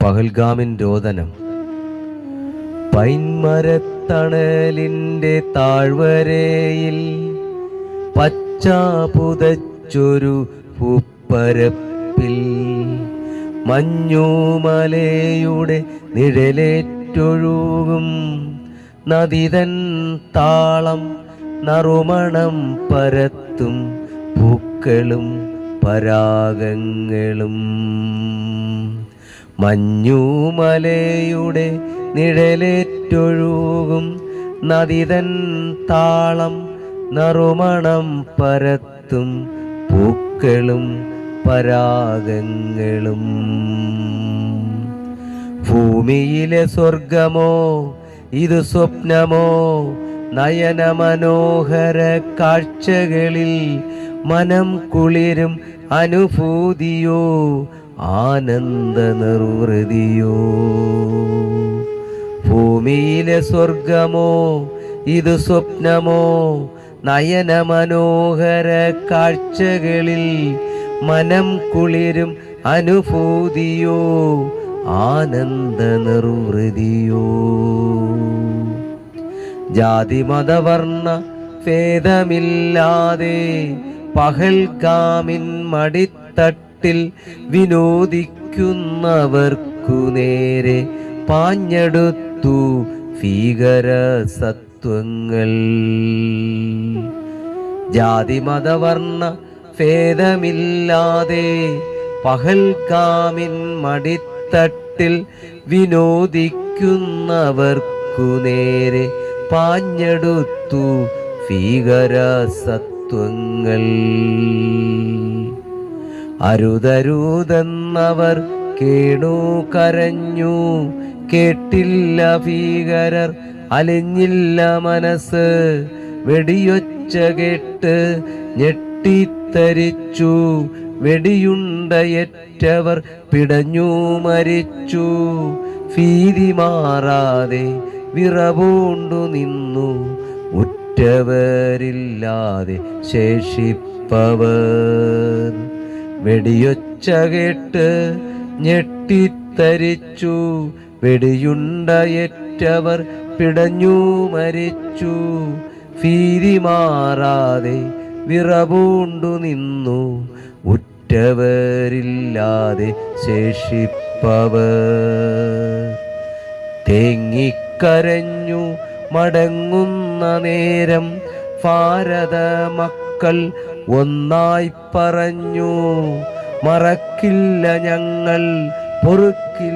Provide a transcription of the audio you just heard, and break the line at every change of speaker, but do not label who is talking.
പഹൽഗാമിൻ രോദനം. പൈൻമരത്തണലിൻ്റെ താഴ്വരയിൽ പച്ചാപുതച്ചൊരു പൂപ്പരപ്പിൽ മഞ്ഞുമലയുടെ നിഴലേറ്റൊഴുകും നദിതൻ താളം നറുമണം പരത്തും പൂക്കളും പരാഗങ്ങളും. മഞ്ഞുമലയുടെ നിഴലേറ്റൊഴുകും നദിതൻ താളം നറുമണം പരത്തും പൂക്കളും പരാഗങ്ങളും. ഭൂമിയിലെ സ്വർഗമോ ഇത് സ്വപ്നമോ നയനമനോഹര കാഴ്ചകളിൽ മനം കുളിരും അനുഭൂതിയോ ആനന്ദ നിർവൃതിയോ. ഭൂമിയിലെ സ്വർഗമോ ഇത് സ്വപ്നമോ നയനമനോഹര കാഴ്ചകളിൽ മനം കുളിരും അനുഭൂതിയോ ആനന്ദ നിർവൃതിയോ. ജാതിമതവർണ്ണ ഭേദമില്ലാതെ പഹൽഗാമിൻ മടിത്തട്ടിൽ വിനോദിക്കുന്നവർക്കു നേരെ പാഞ്ഞെടുത്തു ഭീകര സത്വങ്ങൾ. ജാതിമതവർണ്ണ ഭേദമില്ലാതെ പഹൽഗാമിൻ മടിത്തട്ടിൽ വിനോദിക്കുന്നവർക്കു നേരെ പാഞ്ഞെടുത്തു ഭീകര സത്വങ്ങൾ. അരുതരുതെന്നവർ കേണു കരഞ്ഞു കേട്ടില്ല ഭീകരർ അലിഞ്ഞില്ല മനസ്സ്. വെടിയൊച്ച കേട്ട് ഞെട്ടിത്തരിച്ചു വെടിയുണ്ടയറ്റവർ പിടഞ്ഞു മരിച്ചു. ഭീതി മാറാതെ വിറപൂണ്ടു നിന്നു ഉറ്റവരില്ലാതെ ശേഷിപ്പവർ. വെടിയൊച്ച കേട്ട് ഞെട്ടിത്തരിച്ചു വെടിയുണ്ടയറ്റവർ പിടഞ്ഞു മരിച്ചു. ഭീതി മാറാതെ വിറപൂണ്ടു നിന്നു ഉറ്റവരില്ലാതെ ശേഷിപ്പവർ. തേങ്ങിക്കരഞ്ഞു മടങ്ങുന്ന നേരം ഭാരത മക്കൾ ഒന്നായി പറഞ്ഞു, മറക്കില്ല ഞങ്ങൾ, പൊറുക്കില്ല